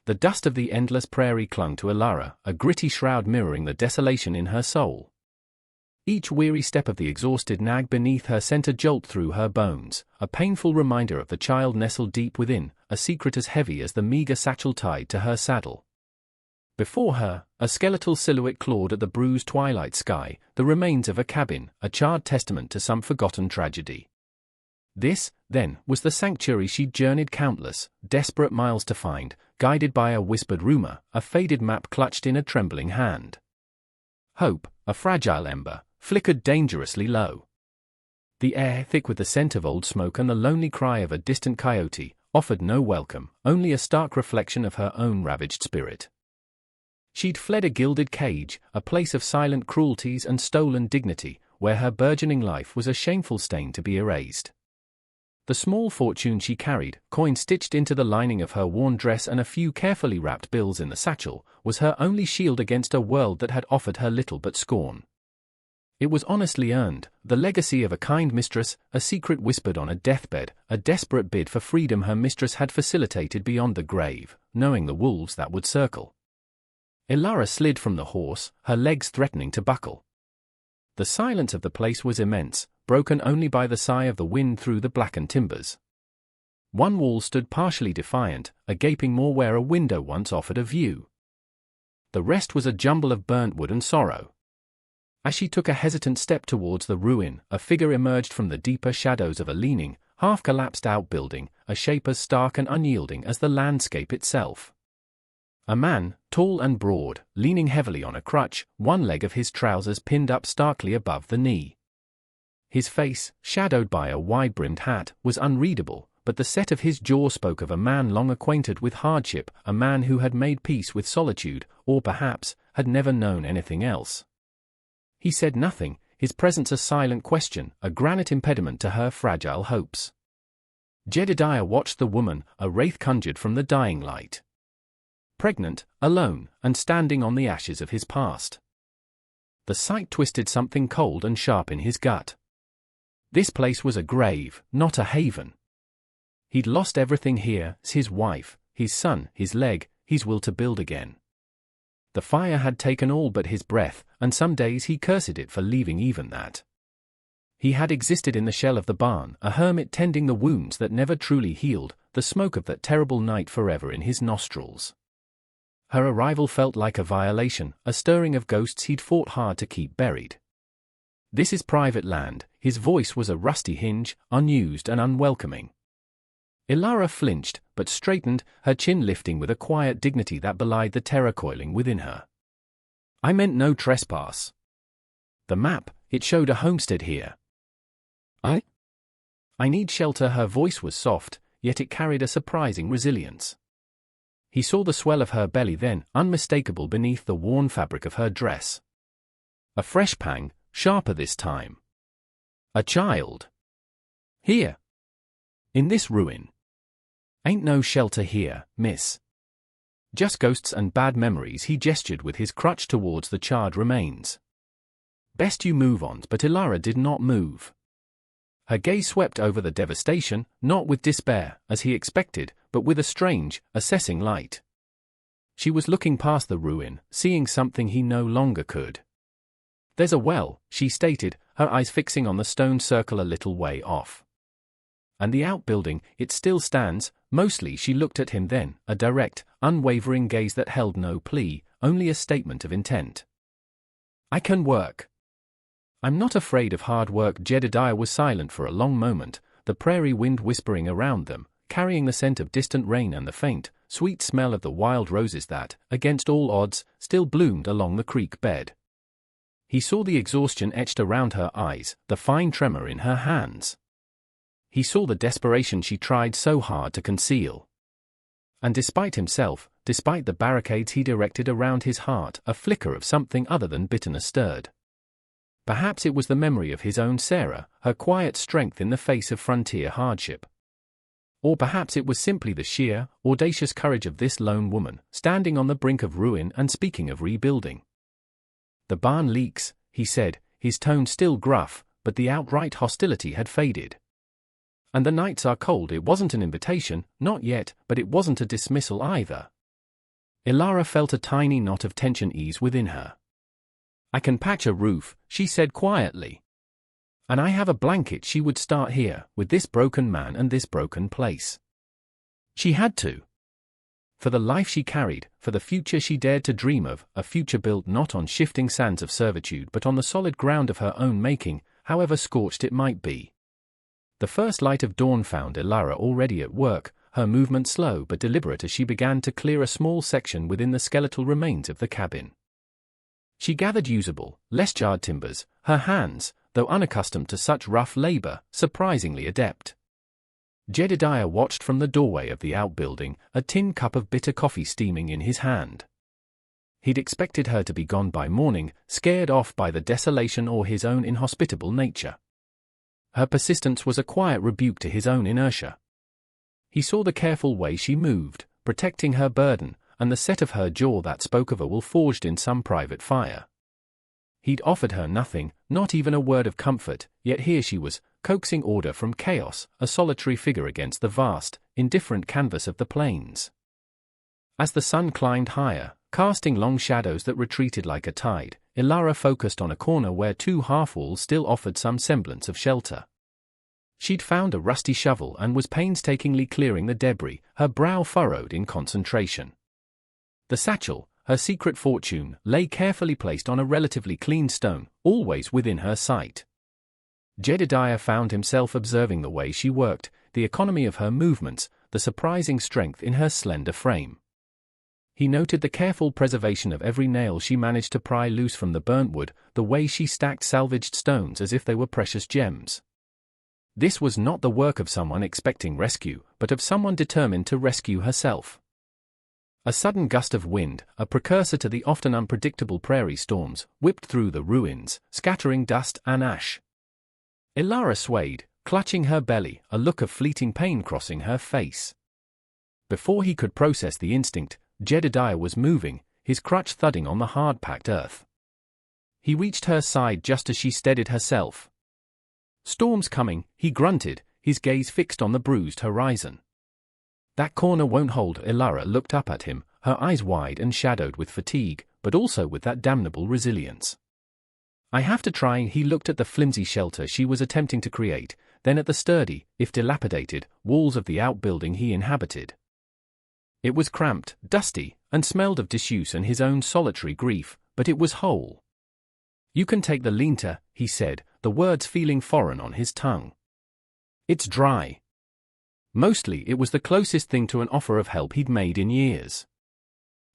The dust of the endless prairie clung to Ilara, a gritty shroud mirroring the desolation in her soul. Each weary step of the exhausted nag beneath her sent a jolt through her bones, a painful reminder of the child nestled deep within, a secret as heavy as the meager satchel tied to her saddle. Before her, a skeletal silhouette clawed at the bruised twilight sky, the remains of a cabin, a charred testament to some forgotten tragedy. This, then, was the sanctuary she'd journeyed countless, desperate miles to find, guided by a whispered rumor, a faded map clutched in a trembling hand. Hope, a fragile ember, flickered dangerously low. The air, thick with the scent of old smoke and the lonely cry of a distant coyote, offered no welcome, only a stark reflection of her own ravaged spirit. She'd fled a gilded cage, a place of silent cruelties and stolen dignity, where her burgeoning life was a shameful stain to be erased. The small fortune she carried, coin stitched into the lining of her worn dress and a few carefully wrapped bills in the satchel, was her only shield against a world that had offered her little but scorn. It was honestly earned, the legacy of a kind mistress, a secret whispered on a deathbed, a desperate bid for freedom her mistress had facilitated beyond the grave, knowing the wolves that would circle. Ilara slid from the horse, her legs threatening to buckle. The silence of the place was immense, broken only by the sigh of the wind through the blackened timbers. One wall stood partially defiant, a gaping maw where a window once offered a view. The rest was a jumble of burnt wood and sorrow. As she took a hesitant step towards the ruin, a figure emerged from the deeper shadows of a leaning, half-collapsed outbuilding, a shape as stark and unyielding as the landscape itself. A man, tall and broad, leaning heavily on a crutch, one leg of his trousers pinned up starkly above the knee. His face, shadowed by a wide-brimmed hat, was unreadable, but the set of his jaw spoke of a man long acquainted with hardship, a man who had made peace with solitude, or perhaps, had never known anything else. He said nothing, his presence a silent question, a granite impediment to her fragile hopes. Jedediah watched the woman, a wraith conjured from the dying light. Pregnant, alone, and standing on the ashes of his past. The sight twisted something cold and sharp in his gut. This place was a grave, not a haven. He'd lost everything here, his wife, his son, his leg, his will to build again. The fire had taken all but his breath, and some days he cursed it for leaving even that. He had existed in the shell of the barn, a hermit tending the wounds that never truly healed, the smoke of that terrible night forever in his nostrils. Her arrival felt like a violation, a stirring of ghosts he'd fought hard to keep buried. This is private land, his voice was a rusty hinge, unused and unwelcoming. Ilara flinched, but straightened, her chin lifting with a quiet dignity that belied the terror coiling within her. I meant no trespass. The map, it showed a homestead here. I need shelter. Her voice was soft, yet it carried a surprising resilience. He saw the swell of her belly then, unmistakable beneath the worn fabric of her dress. A fresh pang, sharper this time. A child. Here. In this ruin. Ain't no shelter here, miss. Just ghosts and bad memories. He gestured with his crutch towards the charred remains. Best you move on. But Ilara did not move. Her gaze swept over the devastation, not with despair, as he expected, but with a strange, assessing light. She was looking past the ruin, seeing something he no longer could. There's a well, she stated, her eyes fixing on the stone circle a little way off. And the outbuilding, it still stands. Mostly she looked at him then, a direct, unwavering gaze that held no plea, only a statement of intent. I can work. I'm not afraid of hard work. Jedediah was silent for a long moment, the prairie wind whispering around them, carrying the scent of distant rain and the faint, sweet smell of the wild roses that, against all odds, still bloomed along the creek bed. He saw the exhaustion etched around her eyes, the fine tremor in her hands. He saw the desperation she tried so hard to conceal. And despite himself, despite the barricades he'd erected around his heart, a flicker of something other than bitterness stirred. Perhaps it was the memory of his own Sarah, her quiet strength in the face of frontier hardship. Or perhaps it was simply the sheer, audacious courage of this lone woman, standing on the brink of ruin and speaking of rebuilding. The barn leaks, he said, his tone still gruff, but the outright hostility had faded. And the nights are cold. It wasn't an invitation, not yet, but it wasn't a dismissal either. Ilara felt a tiny knot of tension ease within her. "I can patch a roof," she said quietly. "And I have a blanket." She would start here, with this broken man and this broken place. She had to. For the life she carried, for the future she dared to dream of, a future built not on shifting sands of servitude but on the solid ground of her own making, however scorched it might be. The first light of dawn found Ilara already at work, her movement slow but deliberate as she began to clear a small section within the skeletal remains of the cabin. She gathered usable, less jarred timbers, her hands, though unaccustomed to such rough labor, surprisingly adept. Jedediah watched from the doorway of the outbuilding, a tin cup of bitter coffee steaming in his hand. He'd expected her to be gone by morning, scared off by the desolation or his own inhospitable nature. Her persistence was a quiet rebuke to his own inertia. He saw the careful way she moved, protecting her burden, and the set of her jaw that spoke of a will forged in some private fire. He'd offered her nothing, not even a word of comfort, yet here she was, coaxing order from chaos, a solitary figure against the vast, indifferent canvas of the plains. As the sun climbed higher, casting long shadows that retreated like a tide, Ilara focused on a corner where two half-walls still offered some semblance of shelter. She'd found a rusty shovel and was painstakingly clearing the debris, her brow furrowed in concentration. The satchel, her secret fortune, lay carefully placed on a relatively clean stone, always within her sight. Jedediah found himself observing the way she worked, the economy of her movements, the surprising strength in her slender frame. He noted the careful preservation of every nail she managed to pry loose from the burnt wood, the way she stacked salvaged stones as if they were precious gems. This was not the work of someone expecting rescue, but of someone determined to rescue herself. A sudden gust of wind, a precursor to the often unpredictable prairie storms, whipped through the ruins, scattering dust and ash. Ilara swayed, clutching her belly, a look of fleeting pain crossing her face. Before he could process the instinct, Jedediah was moving, his crutch thudding on the hard-packed earth. He reached her side just as she steadied herself. "Storm's coming," he grunted, his gaze fixed on the bruised horizon. "That corner won't hold." Ilara looked up at him, her eyes wide and shadowed with fatigue, but also with that damnable resilience. "I have to try." He looked at the flimsy shelter she was attempting to create, then at the sturdy, if dilapidated, walls of the outbuilding he inhabited. It was cramped, dusty, and smelled of disuse and his own solitary grief, but it was whole. "You can take the linter," he said, the words feeling foreign on his tongue. "It's dry." Mostly it was the closest thing to an offer of help he'd made in years.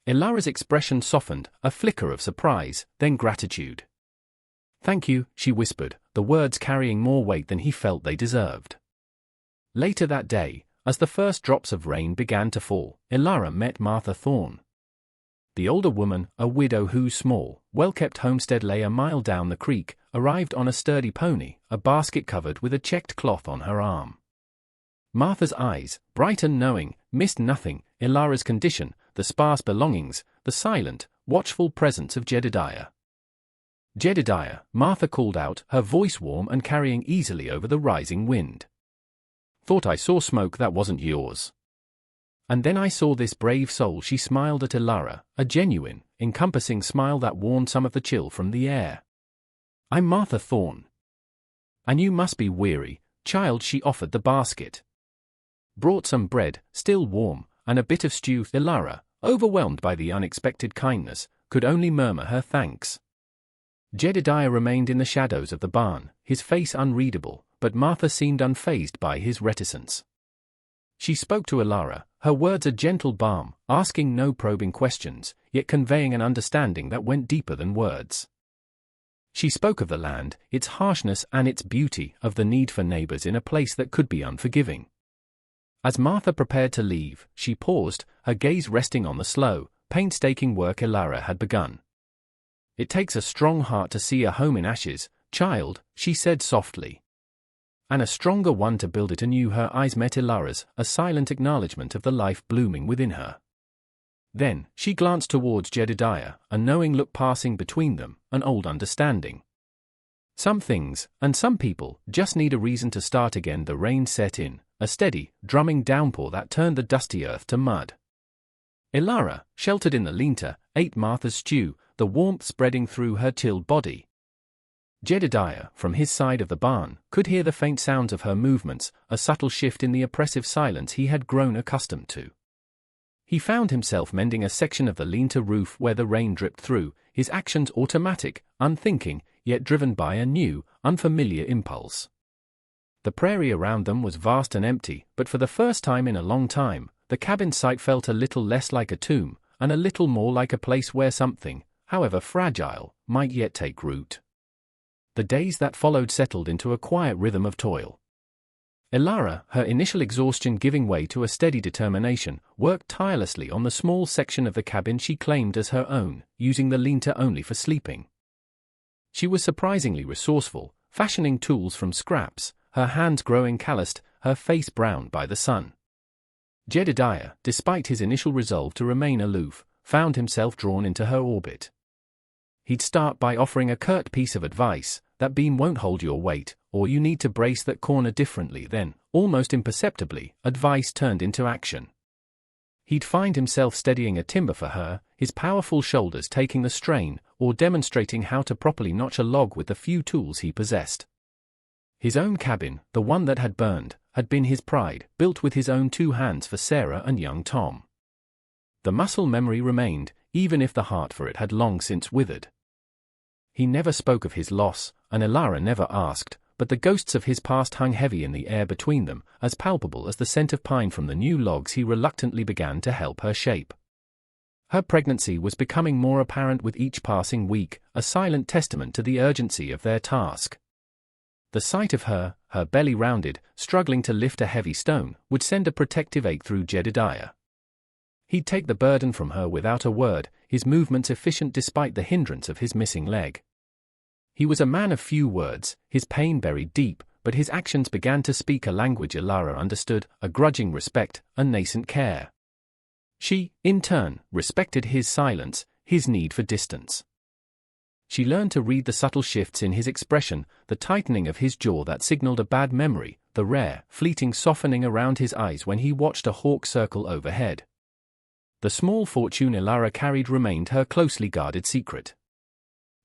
Ilara's expression softened, a flicker of surprise, then gratitude. "Thank you," she whispered, the words carrying more weight than he felt they deserved. Later that day, as the first drops of rain began to fall, Ilara met Martha Thorne. The older woman, a widow whose small, well-kept homestead lay a mile down the creek, arrived on a sturdy pony, a basket covered with a checked cloth on her arm. Martha's eyes, bright and knowing, missed nothing: Ilara's condition, the sparse belongings, the silent, watchful presence of Jedediah. "Jedediah," Martha called out, her voice warm and carrying easily over the rising wind. "Thought I saw smoke that wasn't yours. And then I saw this brave soul." She smiled at Ilara, a genuine, encompassing smile that warned some of the chill from the air. "I'm Martha Thorne. And you must be weary, child." She offered the basket. Brought some bread, still warm, and a bit of stew. Ilara, overwhelmed by the unexpected kindness, could only murmur her thanks. Jedediah remained in the shadows of the barn, his face unreadable, but Martha seemed unfazed by his reticence. She spoke to Ilara, her words a gentle balm, asking no probing questions, yet conveying an understanding that went deeper than words. She spoke of the land, its harshness and its beauty, of the need for neighbors in a place that could be unforgiving. As Martha prepared to leave, she paused, her gaze resting on the slow, painstaking work Ilara had begun. "It takes a strong heart to see a home in ashes, child," she said softly. "And a stronger one to build it anew." Her eyes met Ilara's, a silent acknowledgement of the life blooming within her. Then, she glanced towards Jedediah, a knowing look passing between them, an old understanding. Some things, and some people, just need a reason to start again. The rain set in, a steady, drumming downpour that turned the dusty earth to mud. Ilara, sheltered in the linter, ate Martha's stew, the warmth spreading through her chilled body. Jedediah, from his side of the barn, could hear the faint sounds of her movements, a subtle shift in the oppressive silence he had grown accustomed to. He found himself mending a section of the linter roof where the rain dripped through, his actions automatic, unthinking, yet driven by a new, unfamiliar impulse. The prairie around them was vast and empty, but for the first time in a long time, the cabin site felt a little less like a tomb, and a little more like a place where something, however fragile, might yet take root. The days that followed settled into a quiet rhythm of toil. Ilara, her initial exhaustion giving way to a steady determination, worked tirelessly on the small section of the cabin she claimed as her own, using the linter only for sleeping. She was surprisingly resourceful, fashioning tools from scraps, her hands growing calloused, her face browned by the sun. Jedediah, despite his initial resolve to remain aloof, found himself drawn into her orbit. He'd start by offering a curt piece of advice: that beam won't hold your weight, or you need to brace that corner differently. Then, almost imperceptibly, advice turned into action. He'd find himself steadying a timber for her, his powerful shoulders taking the strain, or demonstrating how to properly notch a log with the few tools he possessed. His own cabin, the one that had burned, had been his pride, built with his own 2 hands for Sarah and young Tom. The muscle memory remained, even if the heart for it had long since withered. He never spoke of his loss, and Ilara never asked, but the ghosts of his past hung heavy in the air between them, as palpable as the scent of pine from the new logs he reluctantly began to help her shape. Her pregnancy was becoming more apparent with each passing week, a silent testament to the urgency of their task. The sight of her, her belly rounded, struggling to lift a heavy stone, would send a protective ache through Jedediah. He'd take the burden from her without a word, his movements efficient despite the hindrance of his missing leg. He was a man of few words, his pain buried deep, but his actions began to speak a language Ilara understood, a grudging respect, a nascent care. She, in turn, respected his silence, his need for distance. She learned to read the subtle shifts in his expression, the tightening of his jaw that signaled a bad memory, the rare, fleeting softening around his eyes when he watched a hawk circle overhead. The small fortune Ilara carried remained her closely guarded secret.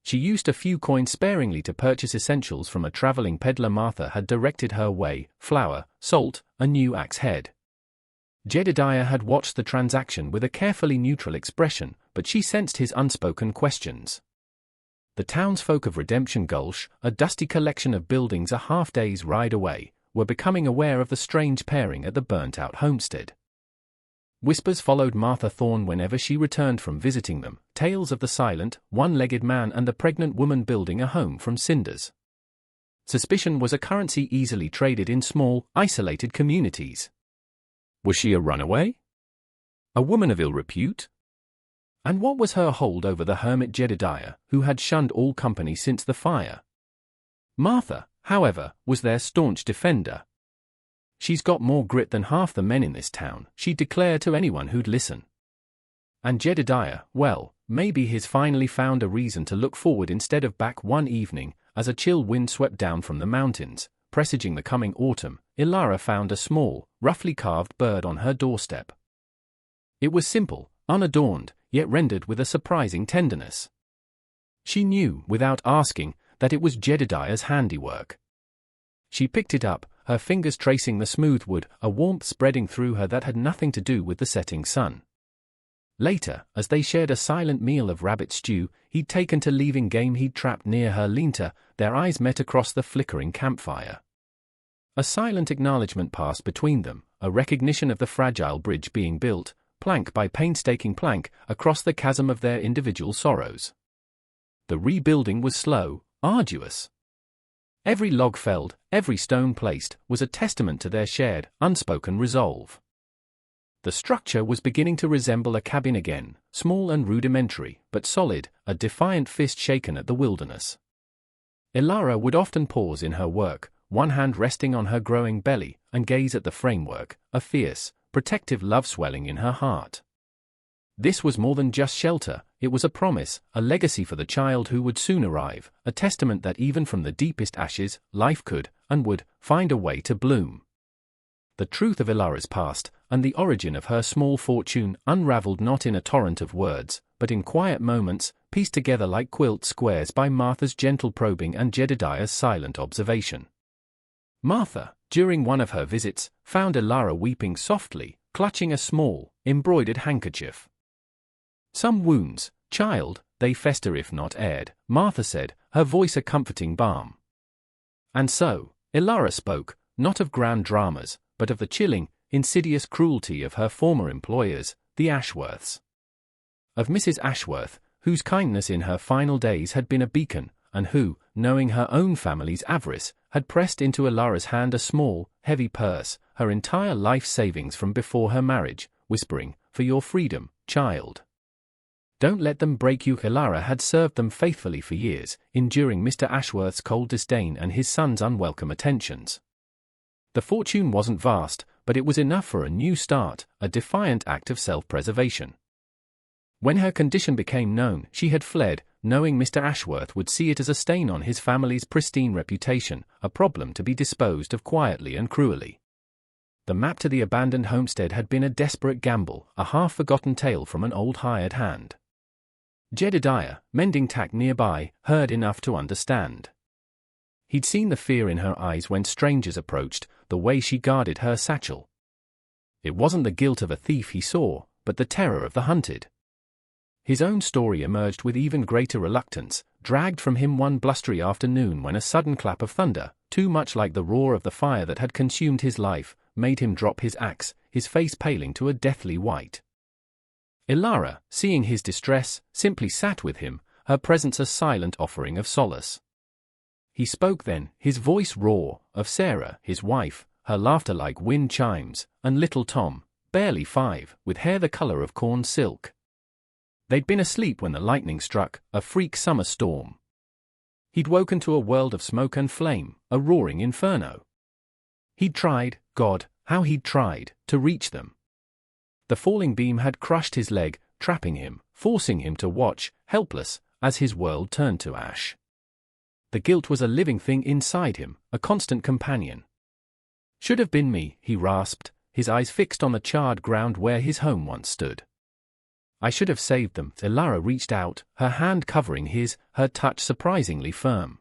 She used a few coins sparingly to purchase essentials from a traveling peddler Martha had directed her way: flour, salt, a new axe head. Jedediah had watched the transaction with a carefully neutral expression, but she sensed his unspoken questions. The townsfolk of Redemption Gulch, a dusty collection of buildings a half-day's ride away, were becoming aware of the strange pairing at the burnt-out homestead. Whispers followed Martha Thorne whenever she returned from visiting them, tales of the silent, one-legged man and the pregnant woman building a home from cinders. Suspicion was a currency easily traded in small, isolated communities. Was she a runaway? A woman of ill repute? And what was her hold over the hermit Jedediah, who had shunned all company since the fire? Martha, however, was their staunch defender. "She's got more grit than half the men in this town," she'd declare to anyone who'd listen. And Jedediah, well, maybe he's finally found a reason to look forward instead of back one evening, as a chill wind swept down from the mountains, presaging the coming autumn. Ilara found a small, roughly carved bird on her doorstep. It was simple, unadorned, yet rendered with a surprising tenderness. She knew, without asking, that it was Jedediah's handiwork. She picked it up, her fingers tracing the smooth wood, a warmth spreading through her that had nothing to do with the setting sun. Later, as they shared a silent meal of rabbit stew he'd taken to leaving game he'd trapped near her linter, their eyes met across the flickering campfire. A silent acknowledgement passed between them, a recognition of the fragile bridge being built, plank by painstaking plank, across the chasm of their individual sorrows. The rebuilding was slow, arduous. Every log felled, every stone placed, was a testament to their shared, unspoken resolve. The structure was beginning to resemble a cabin again, small and rudimentary, but solid, a defiant fist shaken at the wilderness. Ilara would often pause in her work, one hand resting on her growing belly, and gaze at the framework, a fierce, protective love swelling in her heart. This was more than just shelter, it was a promise, a legacy for the child who would soon arrive, a testament that even from the deepest ashes, life could, and would, find a way to bloom. The truth of Ilara's past, and the origin of her small fortune unraveled not in a torrent of words, but in quiet moments, pieced together like quilt squares by Martha's gentle probing and Jedediah's silent observation. Martha, during one of her visits, found Elara weeping softly, clutching a small, embroidered handkerchief. "Some wounds, child, they fester if not aired," Martha said, her voice a comforting balm. And so, Elara spoke, not of grand dramas, but of the chilling, insidious cruelty of her former employers, the Ashworths. Of Mrs. Ashworth, whose kindness in her final days had been a beacon, and who, knowing her own family's avarice, had pressed into Elara's hand a small, heavy purse, her entire life savings from before her marriage, whispering, "For your freedom, child. Don't let them break you." Elara had served them faithfully for years, enduring Mr. Ashworth's cold disdain and his son's unwelcome attentions. The fortune wasn't vast, but it was enough for a new start, a defiant act of self-preservation. When her condition became known, she had fled, knowing Mr. Ashworth would see it as a stain on his family's pristine reputation, a problem to be disposed of quietly and cruelly. The map to the abandoned homestead had been a desperate gamble, a half-forgotten tale from an old hired hand. Jedediah, mending tack nearby, heard enough to understand. He'd seen the fear in her eyes when strangers approached, the way she guarded her satchel. It wasn't the guilt of a thief he saw, but the terror of the hunted. His own story emerged with even greater reluctance, dragged from him one blustery afternoon when a sudden clap of thunder, too much like the roar of the fire that had consumed his life, made him drop his axe, his face paling to a deathly white. Elara, seeing his distress, simply sat with him, her presence a silent offering of solace. He spoke then, his voice raw, of Sarah, his wife, her laughter like wind chimes, and little Tom, barely 5, with hair the color of corn silk. They'd been asleep when the lightning struck, a freak summer storm. He'd woken to a world of smoke and flame, a roaring inferno. He'd tried, God, how he'd tried, to reach them. The falling beam had crushed his leg, trapping him, forcing him to watch, helpless, as his world turned to ash. The guilt was a living thing inside him, a constant companion. "Should have been me," he rasped, his eyes fixed on the charred ground where his home once stood. "I should have saved them." Elara reached out, her hand covering his, her touch surprisingly firm.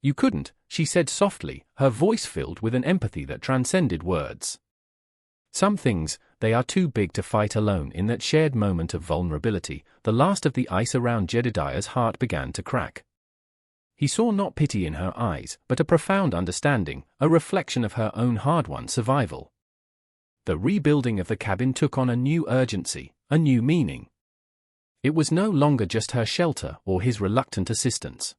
"You couldn't," she said softly, her voice filled with an empathy that transcended words. Some things, they are too big to fight alone. In that shared moment of vulnerability, the last of the ice around Jedediah's heart began to crack. He saw not pity in her eyes, but a profound understanding, a reflection of her own hard-won survival. The rebuilding of the cabin took on a new urgency, a new meaning. It was no longer just her shelter or his reluctant assistance.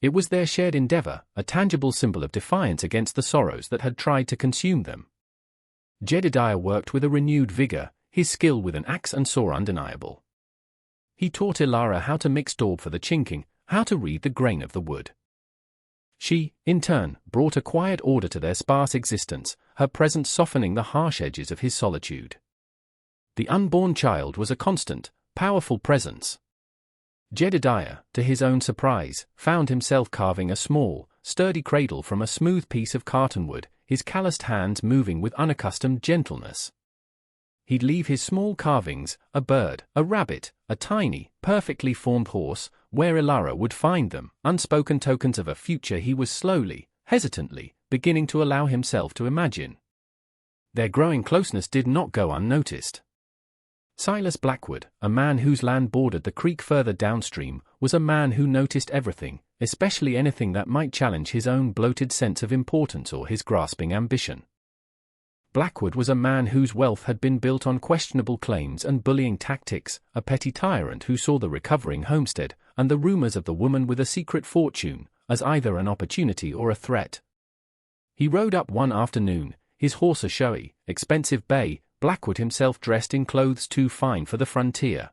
It was their shared endeavor, a tangible symbol of defiance against the sorrows that had tried to consume them. Jedediah worked with a renewed vigor, his skill with an axe and saw undeniable. He taught Elara how to mix daub for the chinking, how to read the grain of the wood. She, in turn, brought a quiet order to their sparse existence, her presence softening the harsh edges of his solitude. The unborn child was a constant, powerful presence. Jedediah, to his own surprise, found himself carving a small, sturdy cradle from a smooth piece of cartonwood, his calloused hands moving with unaccustomed gentleness. He'd leave his small carvings, a bird, a rabbit, a tiny, perfectly formed horse, where Elara would find them, unspoken tokens of a future he was slowly, hesitantly, beginning to allow himself to imagine. Their growing closeness did not go unnoticed. Silas Blackwood, a man whose land bordered the creek further downstream, was a man who noticed everything, especially anything that might challenge his own bloated sense of importance or his grasping ambition. Blackwood was a man whose wealth had been built on questionable claims and bullying tactics, a petty tyrant who saw the recovering homestead, and the rumors of the woman with a secret fortune, as either an opportunity or a threat. He rode up one afternoon, his horse a showy, expensive bay, Blackwood himself dressed in clothes too fine for the frontier.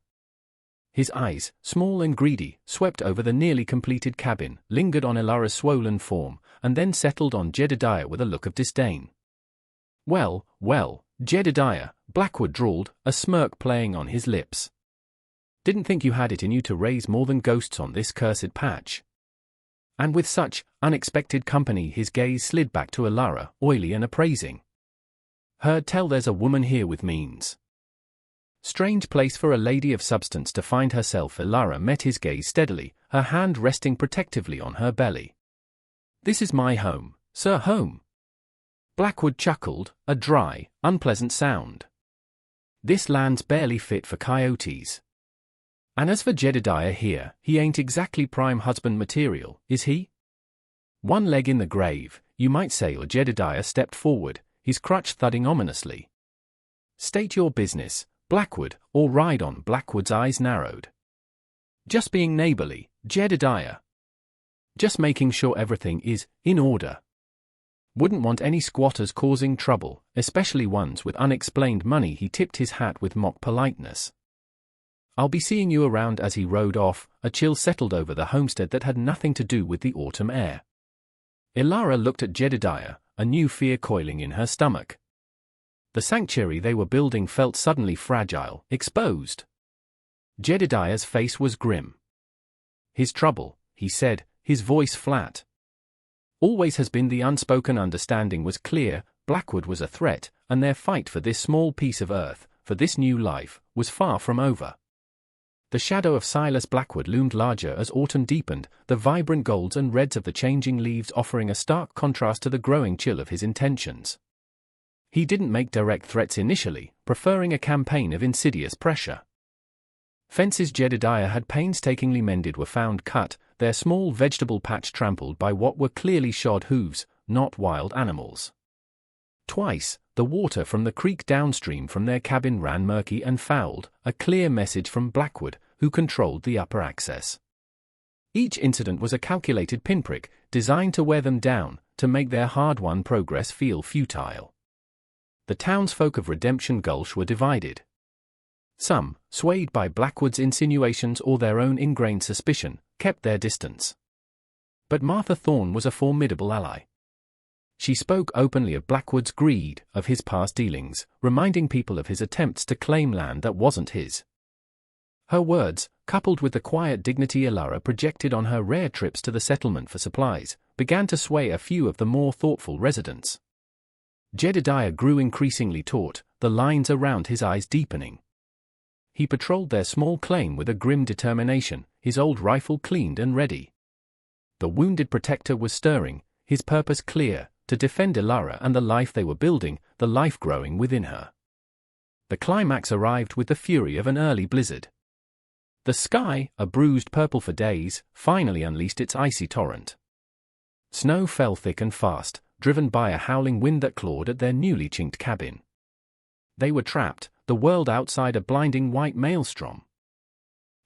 His eyes, small and greedy, swept over the nearly completed cabin, lingered on Elara's swollen form, and then settled on Jedediah with a look of disdain. "Well, well, Jedediah," Blackwood drawled, a smirk playing on his lips. "Didn't think you had it in you to raise more than ghosts on this cursed patch." And with such unexpected company his gaze slid back to Elara, oily and appraising. Heard tell there's a woman here with means. Strange place for a lady of substance to find herself. Ilara met his gaze steadily, her hand resting protectively on her belly. This is my home, sir. Home. Blackwood chuckled, a dry, unpleasant sound. This land's barely fit for coyotes. And as for Jedediah here, he ain't exactly prime husband material, is he? One leg in the grave, you might say. Or Jedediah stepped forward, his crutch thudding ominously. State your business, Blackwood, or ride on. Blackwood's eyes narrowed. Just being neighborly, Jedediah. Just making sure everything is in order. Wouldn't want any squatters causing trouble, especially ones with unexplained money. He tipped his hat with mock politeness. I'll be seeing you around. As he rode off, a chill settled over the homestead that had nothing to do with the autumn air. Ilara looked at Jedediah, a new fear coiling in her stomach. The sanctuary they were building felt suddenly fragile, exposed. Jedediah's face was grim. His trouble, he said, his voice flat. Always has been. The unspoken understanding was clear. Blackwood was a threat, and their fight for this small piece of earth, for this new life, was far from over. The shadow of Silas Blackwood loomed larger as autumn deepened, the vibrant golds and reds of the changing leaves offering a stark contrast to the growing chill of his intentions. He didn't make direct threats initially, preferring a campaign of insidious pressure. Fences Jedediah had painstakingly mended were found cut, their small vegetable patch trampled by what were clearly shod hooves, not wild animals. Twice, the water from the creek downstream from their cabin ran murky and fouled, a clear message from Blackwood, who controlled the upper access. Each incident was a calculated pinprick, designed to wear them down, to make their hard-won progress feel futile. The townsfolk of Redemption Gulch were divided. Some, swayed by Blackwood's insinuations or their own ingrained suspicion, kept their distance. But Martha Thorne was a formidable ally. She spoke openly of Blackwood's greed, of his past dealings, reminding people of his attempts to claim land that wasn't his. Her words, coupled with the quiet dignity Ilara projected on her rare trips to the settlement for supplies, began to sway a few of the more thoughtful residents. Jedediah grew increasingly taut, the lines around his eyes deepening. He patrolled their small claim with a grim determination, his old rifle cleaned and ready. The wounded protector was stirring, his purpose clear, to defend Ilara and the life they were building, the life growing within her. The climax arrived with the fury of an early blizzard. The sky, a bruised purple for days, finally unleashed its icy torrent. Snow fell thick and fast, driven by a howling wind that clawed at their newly chinked cabin. They were trapped, the world outside a blinding white maelstrom.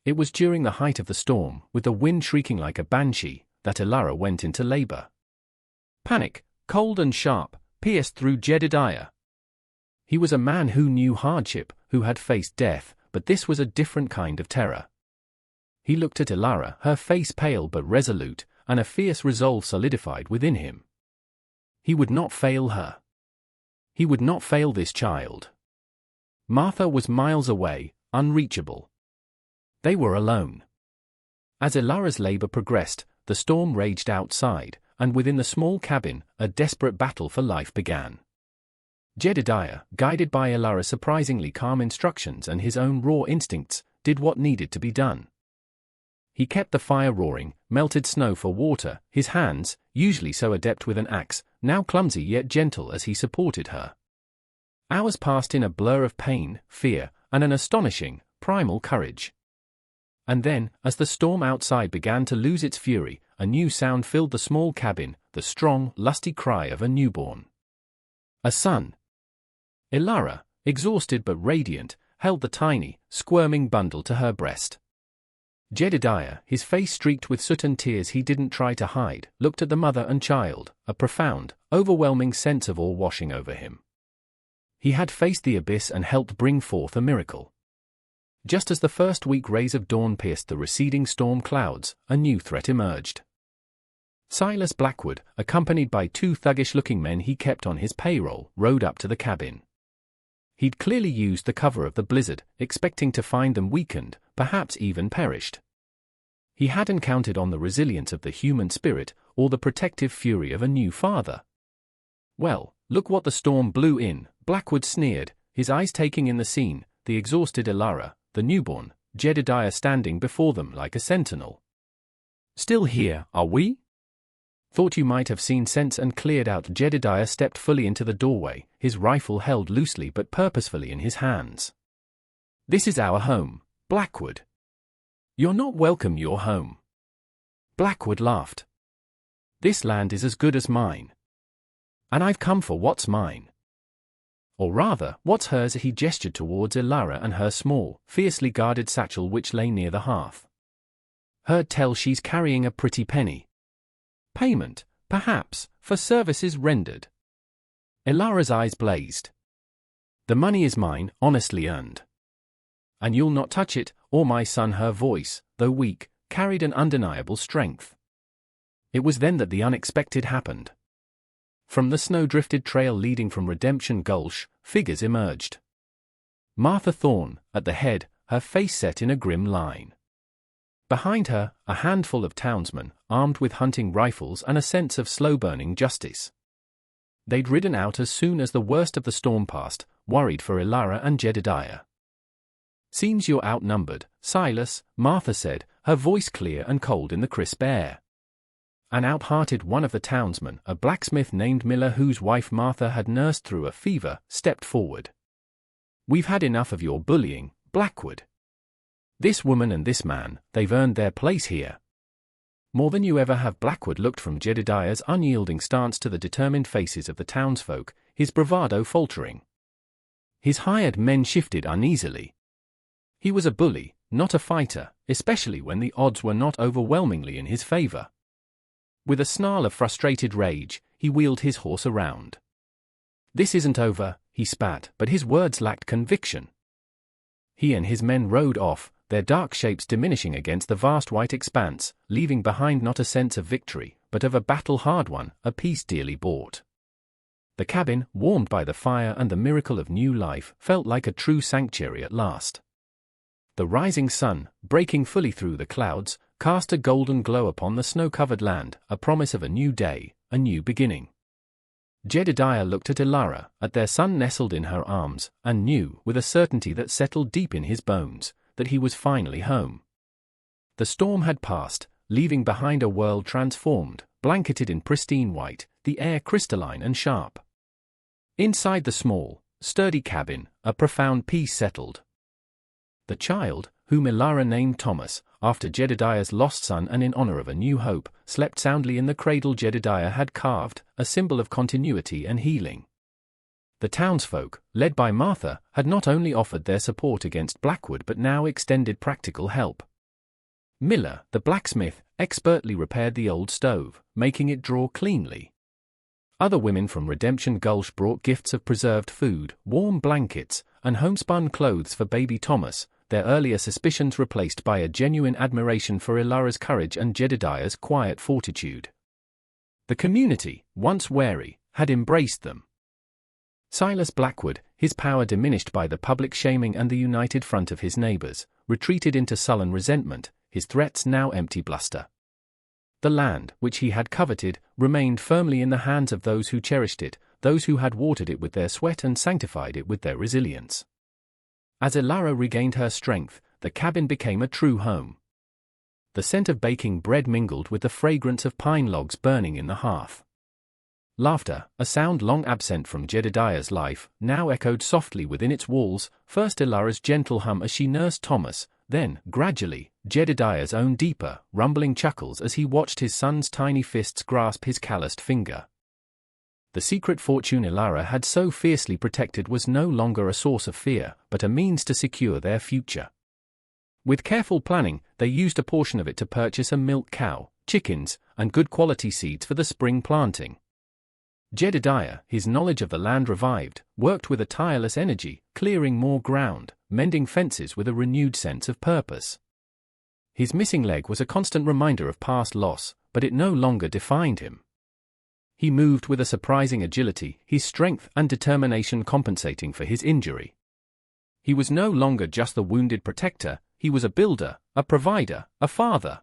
It was during the height of the storm, with the wind shrieking like a banshee, that Ilara went into labor. Panic, cold and sharp, pierced through Jedediah. He was a man who knew hardship, who had faced death, but this was a different kind of terror. He looked at Ilara, her face pale but resolute, and a fierce resolve solidified within him. He would not fail her. He would not fail this child. Martha was miles away, unreachable. They were alone. As Ilara's labor progressed, the storm raged outside, and within the small cabin, a desperate battle for life began. Jedediah, guided by Ilara's surprisingly calm instructions and his own raw instincts, did what needed to be done. He kept the fire roaring, melted snow for water, his hands, usually so adept with an axe, now clumsy yet gentle as he supported her. Hours passed in a blur of pain, fear, and an astonishing, primal courage. And then, as the storm outside began to lose its fury, a new sound filled the small cabin, the strong, lusty cry of a newborn. A son. Ilara, exhausted but radiant, held the tiny, squirming bundle to her breast. Jedediah, his face streaked with soot and tears he didn't try to hide, looked at the mother and child, a profound, overwhelming sense of awe washing over him. He had faced the abyss and helped bring forth a miracle. Just as the first weak rays of dawn pierced the receding storm clouds, a new threat emerged. Silas Blackwood, accompanied by two thuggish-looking men he kept on his payroll, rode up to the cabin. He'd clearly used the cover of the blizzard, expecting to find them weakened, perhaps even perished. He hadn't counted on the resilience of the human spirit, or the protective fury of a new father. Well, look what the storm blew in, Blackwood sneered, his eyes taking in the scene, the exhausted Elara, the newborn, Jedediah standing before them like a sentinel. "Still here, are we? Thought you might have seen sense and cleared out." Jedediah stepped fully into the doorway, his rifle held loosely but purposefully in his hands. "This is our home, Blackwood. You're not welcome your home." Blackwood laughed. "This land is as good as mine. And I've come for what's mine. Or rather, what's hers." He gestured towards Elara and her small, fiercely guarded satchel which lay near the hearth. "Heard tell she's carrying a pretty penny. Payment, perhaps, for services rendered." Elara's eyes blazed. "The money is mine, honestly earned. And you'll not touch it, or my son." Her voice, though weak, carried an undeniable strength. It was then that the unexpected happened. From the snow-drifted trail leading from Redemption Gulch, figures emerged. Martha Thorne, at the head, her face set in a grim line. Behind her, a handful of townsmen, armed with hunting rifles and a sense of slow-burning justice. They'd ridden out as soon as the worst of the storm passed, worried for Elara and Jedediah. "Seems you're outnumbered, Silas," Martha said, her voice clear and cold in the crisp air. An out-hearted one of the townsmen, a blacksmith named Miller whose wife Martha had nursed through a fever, stepped forward. "We've had enough of your bullying, Blackwood. This woman and this man, they've earned their place here." "More than you ever have." Blackwood looked from Jedediah's unyielding stance to the determined faces of the townsfolk, his bravado faltering. His hired men shifted uneasily. He was a bully, not a fighter, especially when the odds were not overwhelmingly in his favor. With a snarl of frustrated rage, he wheeled his horse around. "This isn't over," he spat, but his words lacked conviction. He and his men rode off, their dark shapes diminishing against the vast white expanse, leaving behind not a sense of victory, but of a battle hard won, a peace dearly bought. The cabin, warmed by the fire and the miracle of new life, felt like a true sanctuary at last. The rising sun, breaking fully through the clouds, cast a golden glow upon the snow-covered land, a promise of a new day, a new beginning. Jedediah looked at Elara, at their son nestled in her arms, and knew, with a certainty that settled deep in his bones, that he was finally home. The storm had passed, leaving behind a world transformed, blanketed in pristine white, the air crystalline and sharp. Inside the small, sturdy cabin, a profound peace settled. The child, whom Elara named Thomas, after Jedediah's lost son and in honor of a new hope, slept soundly in the cradle Jedediah had carved, a symbol of continuity and healing. The townsfolk, led by Martha, had not only offered their support against Blackwood but now extended practical help. Miller, the blacksmith, expertly repaired the old stove, making it draw cleanly. Other women from Redemption Gulch brought gifts of preserved food, warm blankets, and homespun clothes for baby Thomas, their earlier suspicions replaced by a genuine admiration for Elara's courage and Jedediah's quiet fortitude. The community, once wary, had embraced them. Silas Blackwood, his power diminished by the public shaming and the united front of his neighbors, retreated into sullen resentment, his threats now empty bluster. The land, which he had coveted, remained firmly in the hands of those who cherished it, those who had watered it with their sweat and sanctified it with their resilience. As Elara regained her strength, the cabin became a true home. The scent of baking bread mingled with the fragrance of pine logs burning in the hearth. Laughter, a sound long absent from Jedediah's life, now echoed softly within its walls, first Elara's gentle hum as she nursed Thomas, then, gradually, Jedediah's own deeper, rumbling chuckles as he watched his son's tiny fists grasp his calloused finger. The secret fortune Elara had so fiercely protected was no longer a source of fear, but a means to secure their future. With careful planning, they used a portion of it to purchase a milk cow, chickens, and good quality seeds for the spring planting. Jedediah, his knowledge of the land revived, worked with a tireless energy, clearing more ground, mending fences with a renewed sense of purpose. His missing leg was a constant reminder of past loss, but it no longer defined him. He moved with a surprising agility, his strength and determination compensating for his injury. He was no longer just the wounded protector, he was a builder, a provider, a father.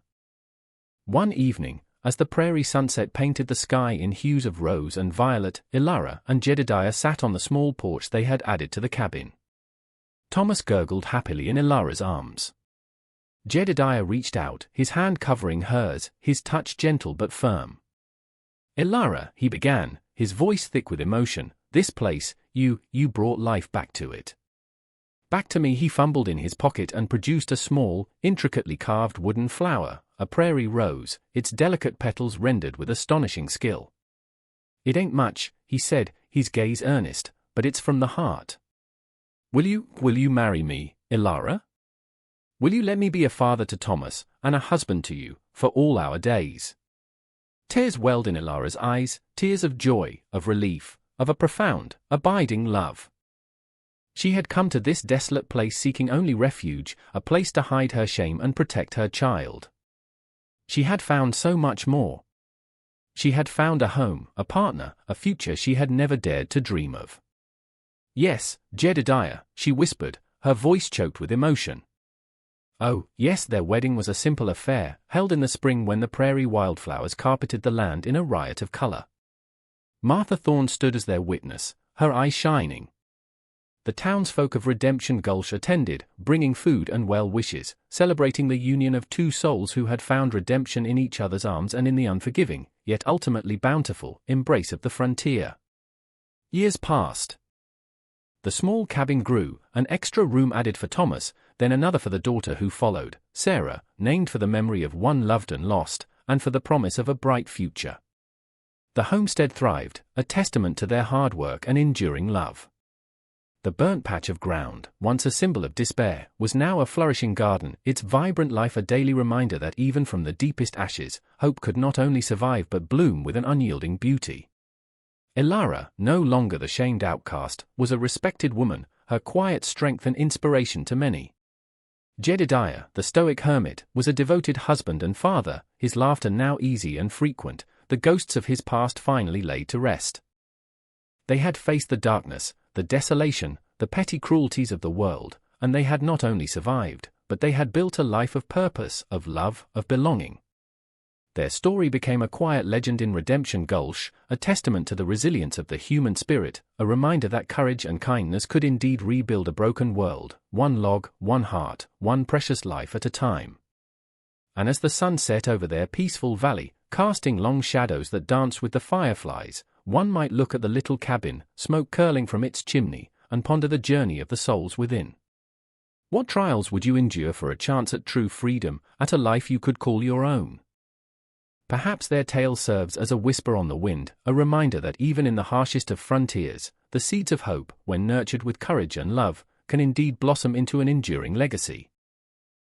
One evening, as the prairie sunset painted the sky in hues of rose and violet. Ilara and Jedediah sat on the small porch they had added to the cabin. Thomas gurgled happily in Ilara's arms. Jedediah reached out, his hand covering hers, his touch gentle but firm. "Ilara," he began, his voice thick with emotion, "this place, you brought life back to it." "Back to me." He fumbled in his pocket and produced a small, intricately carved wooden flower, a prairie rose, its delicate petals rendered with astonishing skill. "It ain't much," he said, his gaze earnest, "but it's from the heart. Will you marry me, Ilara? Will you let me be a father to Thomas, and a husband to you, for all our days?" Tears welled in Ilara's eyes, tears of joy, of relief, of a profound, abiding love. She had come to this desolate place seeking only refuge, a place to hide her shame and protect her child. She had found so much more. She had found a home, a partner, a future she had never dared to dream of. "Yes, Jedediah," she whispered, her voice choked with emotion. Oh, yes, their wedding was a simple affair, held in the spring when the prairie wildflowers carpeted the land in a riot of color. Martha Thorne stood as their witness, her eyes shining. The townsfolk of Redemption Gulch attended, bringing food and well wishes, celebrating the union of two souls who had found redemption in each other's arms and in the unforgiving, yet ultimately bountiful, embrace of the frontier. Years passed. The small cabin grew, an extra room added for Thomas, then another for the daughter who followed, Sarah, named for the memory of one loved and lost, and for the promise of a bright future. The homestead thrived, a testament to their hard work and enduring love. The burnt patch of ground, once a symbol of despair, was now a flourishing garden, its vibrant life a daily reminder that even from the deepest ashes, hope could not only survive but bloom with an unyielding beauty. Ilara, no longer the shamed outcast, was a respected woman, her quiet strength and inspiration to many. Jedediah, the stoic hermit, was a devoted husband and father, his laughter now easy and frequent, the ghosts of his past finally laid to rest. They had faced the darkness, the desolation, the petty cruelties of the world, and they had not only survived, but they had built a life of purpose, of love, of belonging. Their story became a quiet legend in Redemption Gulch, a testament to the resilience of the human spirit, a reminder that courage and kindness could indeed rebuild a broken world, one log, one heart, one precious life at a time. And as the sun set over their peaceful valley, casting long shadows that danced with the fireflies, one might look at the little cabin, smoke curling from its chimney, and ponder the journey of the souls within. What trials would you endure for a chance at true freedom, at a life you could call your own? Perhaps their tale serves as a whisper on the wind, a reminder that even in the harshest of frontiers, the seeds of hope, when nurtured with courage and love, can indeed blossom into an enduring legacy.